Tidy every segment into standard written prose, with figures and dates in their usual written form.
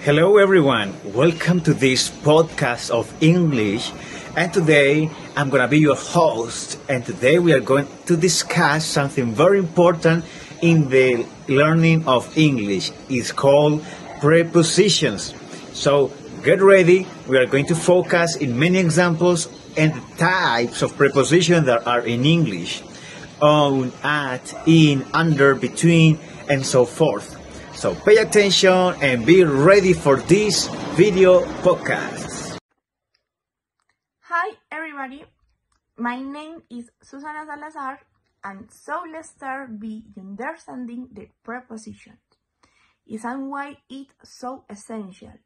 Hello, everyone. Welcome to this podcast of English. And today I'm going to be your host. And today we are going to discuss something very important in the learning of English. It's called prepositions. So get ready. We are going to focus in many examples and the types of prepositions that are in English: on, at, in, under, between, and so forth. So pay attention and be ready for this video podcast. Hi everybody, my name is Susana Salazar, and so let's start by understanding the prepositions. It's and why it's so essential.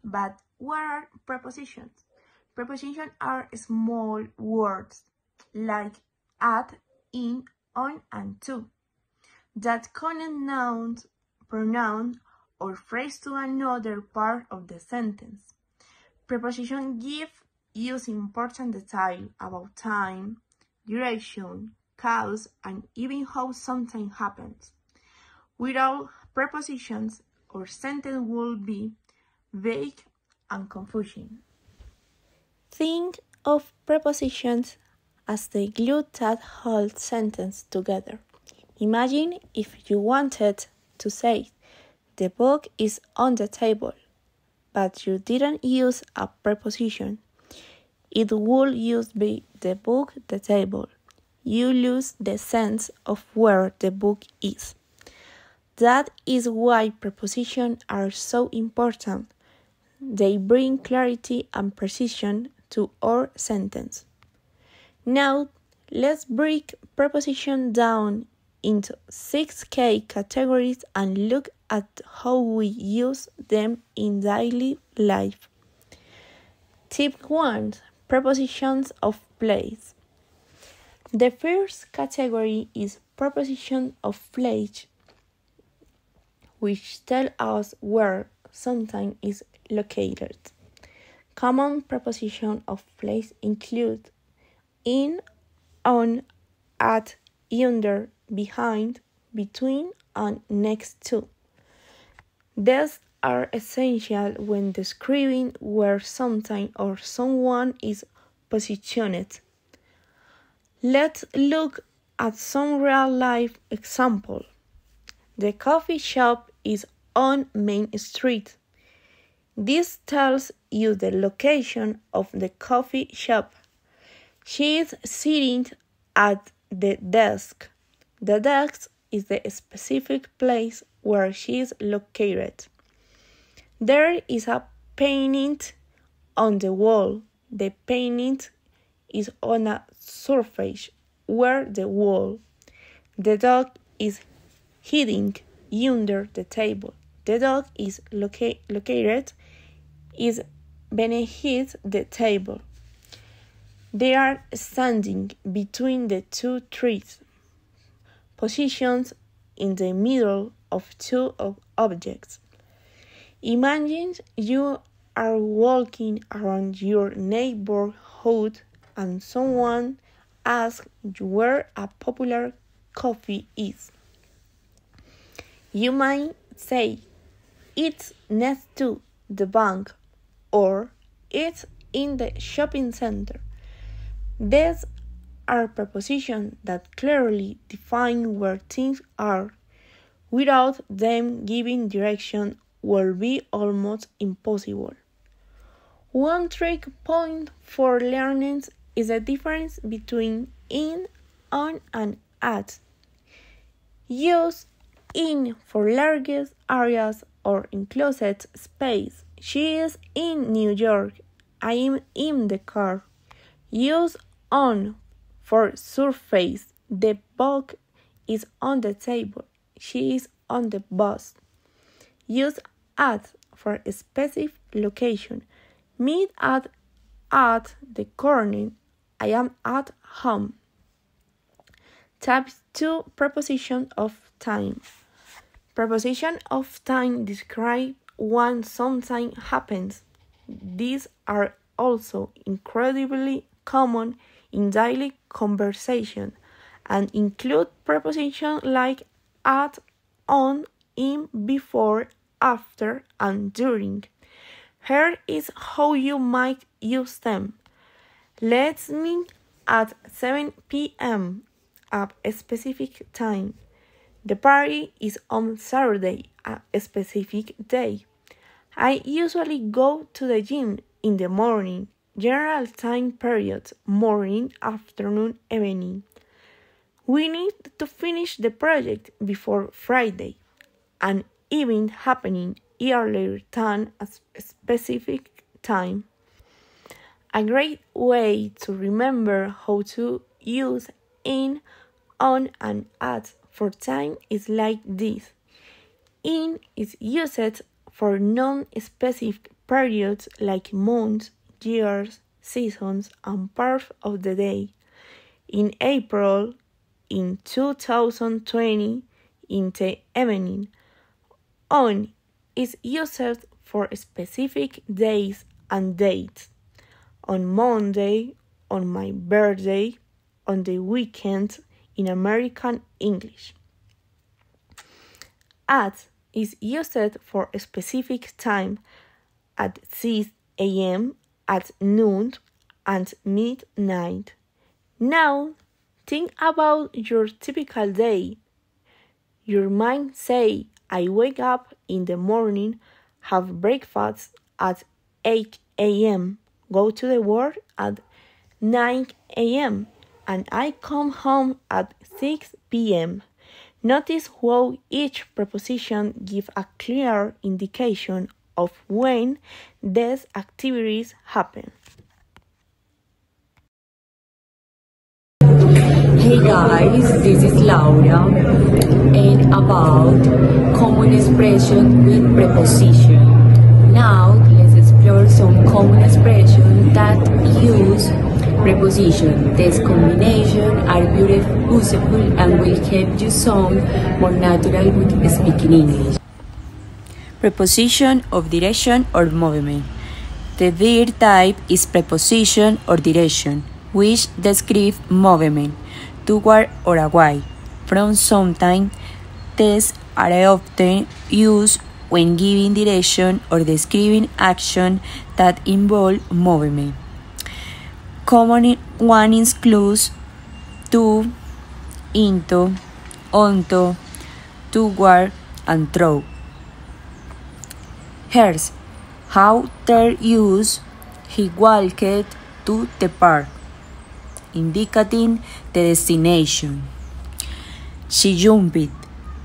But what are prepositions? Prepositions are small words like at, in, on, and to that connect nouns, pronoun, or phrase to another part of the sentence. Prepositions give us important detail about time, direction, cause, and even how something happens. Without prepositions, our sentence will be vague and confusing. Think of prepositions as the glue that holds sentence together. Imagine if you wanted to say, the book is on the table, but you didn't use a preposition. It would use be the book, the table. You lose the sense of where the book is. That is why prepositions are so important. They bring clarity and precision to our sentence. Now, let's break prepositions down into 6 key categories and look at how we use them in daily life. Tip 1. Prepositions of place. The first category is preposition of place, which tell us where something is located. Common prepositions of place include in, on, at, under, behind, between, and next to. These are essential when describing where something or someone is positioned. Let's look at some real-life example. The coffee shop is on Main Street. This tells you the location of the coffee shop. She is sitting at the desk. The desk is the specific place where she is located. There is a painting on the wall. The painting is on a surface where the wall. The dog is hiding under the table. The dog is located is beneath the table. They are standing between the two trees, positions in the middle of two objects. Imagine you are walking around your neighborhood and someone asks you where a popular coffee is. You might say, it's next to the bank, or it's in the shopping center. These are prepositions that clearly define where things are. Without them giving direction will be almost impossible. One trick point for learning is the difference between in, on, and at. Use in for large areas or enclosed space. She is in New York. I am in the car. Use on for surface. The book is on the table. She is on the bus. Use at for a specific location. Meet at the corner. I am at home. Type 2. Preposition of time. Preposition of time describe when something happens. These are also incredibly common in daily conversation and include prepositions like at, on, in, before, after, and during. Here is how you might use them. Let's meet at 7 p.m. at a specific time. The party is on Saturday, a specific day. I usually go to the gym in the morning. General time periods: morning, afternoon, evening. We need to finish the project before Friday. An event happening earlier than a specific time. A great way to remember how to use in, on, and at for time is like this. In is used for non-specific periods like months, years, seasons, and parts of the day. In April, in 2020, in the evening. On is used for specific days and dates. On Monday, on my birthday, on the weekend in American English. At is used for a specific time at 6 a.m., at noon, and midnight. Now, think about your typical day. Your mind say, I wake up in the morning, have breakfast at 8 a.m., go to the work at 9 a.m., and I come home at 6 p.m. Notice how each preposition gives a clear indication of when these activities happen. Hey guys, this is Laura and about common expression with preposition. Now let's explore some common expressions that use preposition. These combinations are beautiful, useful, and will help you sound more natural with speaking English. Preposition of direction or movement. The third type is preposition or direction, which describe movement toward or away from something. These are often used when giving direction or describing action that involve movement. Common one includes to, into, onto, toward, and through. Here's how they're used. He walked to the park, indicating the destination. She jumped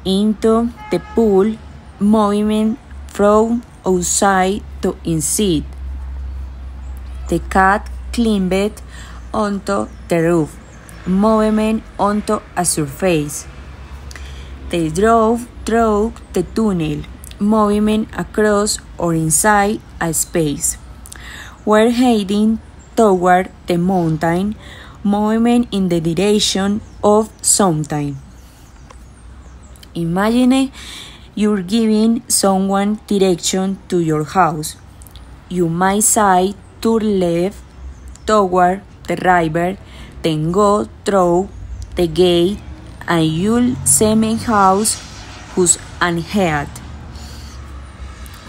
into the pool, movement from outside to inside. The cat climbed onto the roof, movement onto a surface. They drove through the tunnel, movement across or inside a space. We're heading toward the mountain, movement in the direction of something. Imagine you're giving someone direction to your house. You might say turn left toward the river, then go through the gate and you'll see my house who's ahead.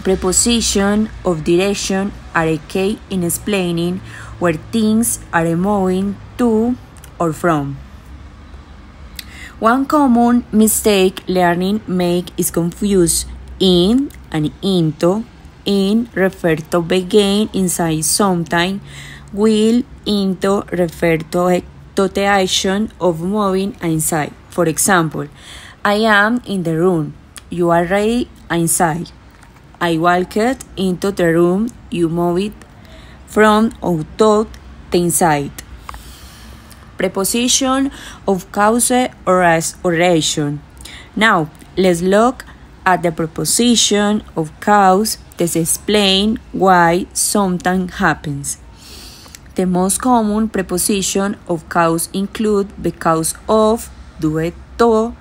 Preposition of direction are a key in explaining where things are moving to or from. One common mistake learning make is confuse in and into. In refer to begin inside something, will into refer to the action of moving inside. For example, I am in the room, you are ready inside. I walked into the room, you moved from out the inside. Preposition of cause or oration. Now, let's look at the preposition of cause. This explains why something happens. The most common preposition of cause include because of, due to,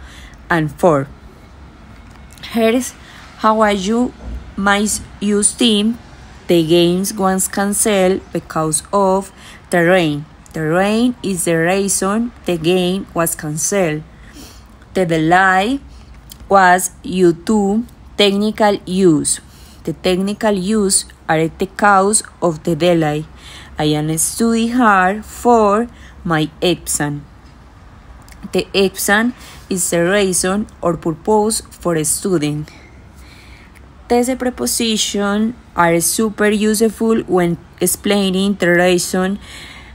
and for. Here's how you might use them. The games was cancelled because of the rain. The rain is the reason the game was cancelled. The delay was due to technical use. The technical use are the cause of the delay. I am studying hard for my exam. The exam is the reason or purpose for a student. These prepositions are super useful when explaining the reason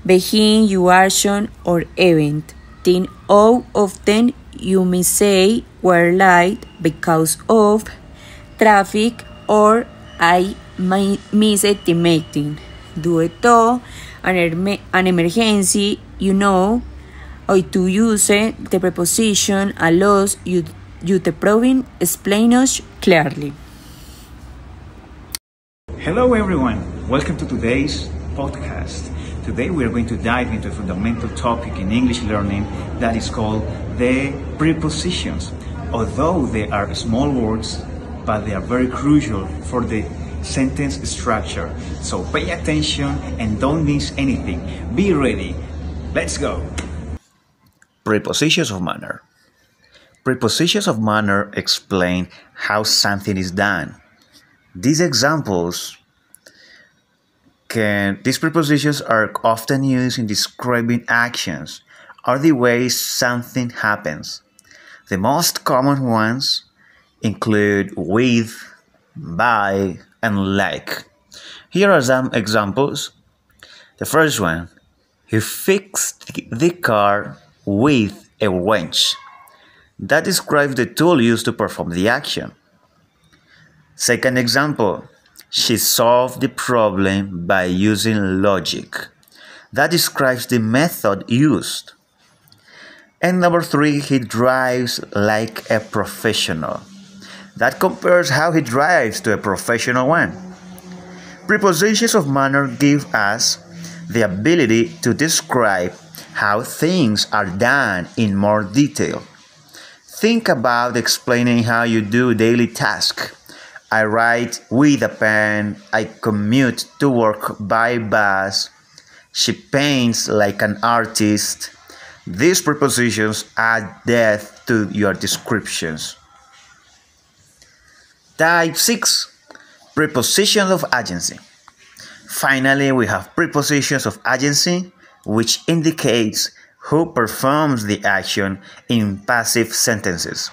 behind your action or event. Then all of them you may say were late because of traffic or I misestimating. Due to an emergency, or to use the preposition allows you to provide explainers clearly. Hello everyone, welcome to today's podcast. Today we are going to dive into a fundamental topic in English learning that is called the prepositions. Although they are small words, but they are very crucial for the sentence structure. So pay attention and don't miss anything. Be ready. Let's go. Prepositions of manner. Prepositions of manner explain how something is done. These prepositions are often used in describing actions or the way something happens. The most common ones include with, by, and like. Here are some examples. The first one, he fixed the car with a wrench. That describes the tool used to perform the action. Second example, she solved the problem by using logic. That describes the method used. And number 3, he drives like a professional. That compares how he drives to a professional one. Prepositions of manner give us the ability to describe how things are done in more detail. Think about explaining how you do daily tasks. I write with a pen. I commute to work by bus. She paints like an artist. These prepositions add depth to your descriptions. Type 6. Prepositions of agency. Finally, we have prepositions of agency, which indicates who performs the action in passive sentences.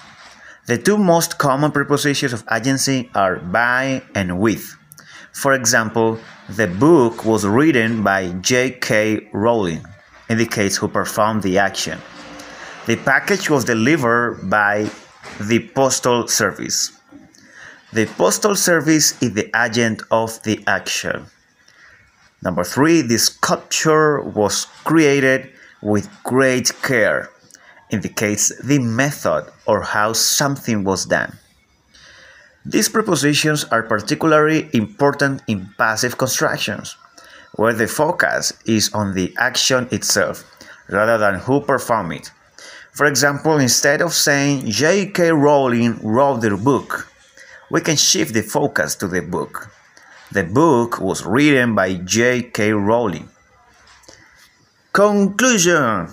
The two most common prepositions of agency are by and with. For example, the book was written by J.K. Rowling, indicates who performed the action. The package was delivered by the Postal Service. The Postal Service is the agent of the action. Number 3, the sculpture was created with great care. Indicates the method or how something was done. These prepositions are particularly important in passive constructions, where the focus is on the action itself rather than who performed it. For example, instead of saying J.K. Rowling wrote the book, we can shift the focus to the book. The book was written by J.K. Rowling. Conclusion.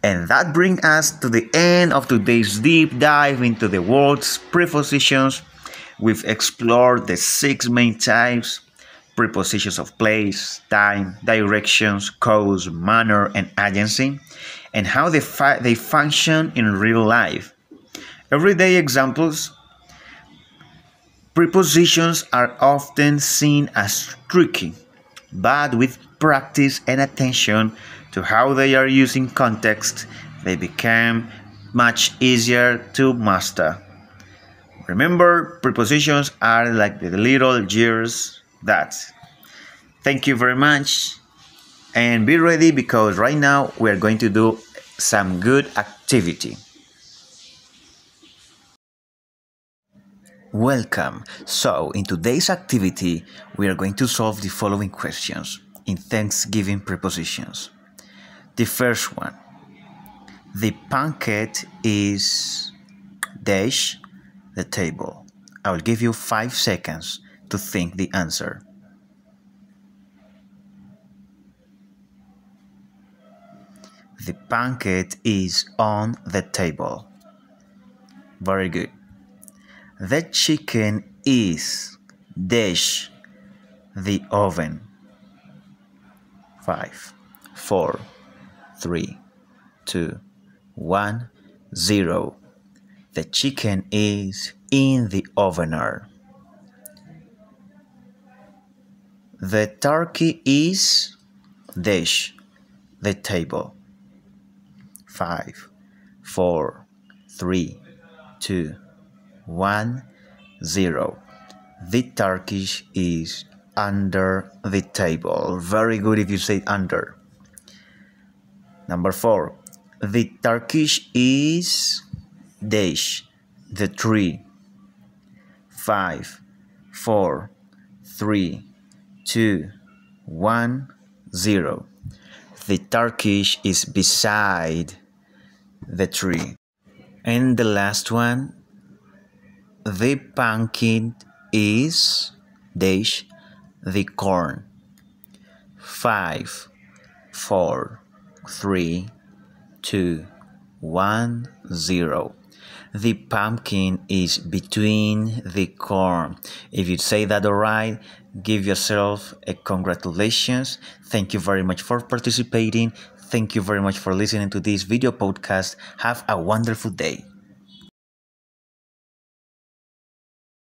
And that brings us to the end of today's deep dive into the world's prepositions. We've explored the 6 main types: prepositions of place, time, directions, cause, manner, and agency, and how they function in real life. Everyday examples. Prepositions are often seen as tricky, but with practice and attention to how they are used in context, they become much easier to master. Remember, prepositions are like the little gears that. Thank you very much, and be ready because right now we are going to do some good activity. Welcome. So, in today's activity, we are going to solve the following questions in Thanksgiving prepositions. The first one, the pancake is dash the table. I will give you 5 seconds to think the answer. The pancake is on the table. Very good. The chicken is dash the oven. 5, 4, 3, 2, 1, 0. The chicken is in the ovener. The turkey is dash the table. 5, 4, 3, 2, 1, 0. The turkey is under the table. Very good if you say under. Number 4. The turkey is dash the tree. 5, 4, 3, 2, 1, 0. The turkey is beside the tree. And the last one, the pumpkin is dash the corn. 5, 4, 3, 2, 1, 0. The pumpkin is between the corn. If you say that alright, give yourself a congratulations. Thank you very much for participating. Thank you very much for listening to this video podcast. Have a wonderful day.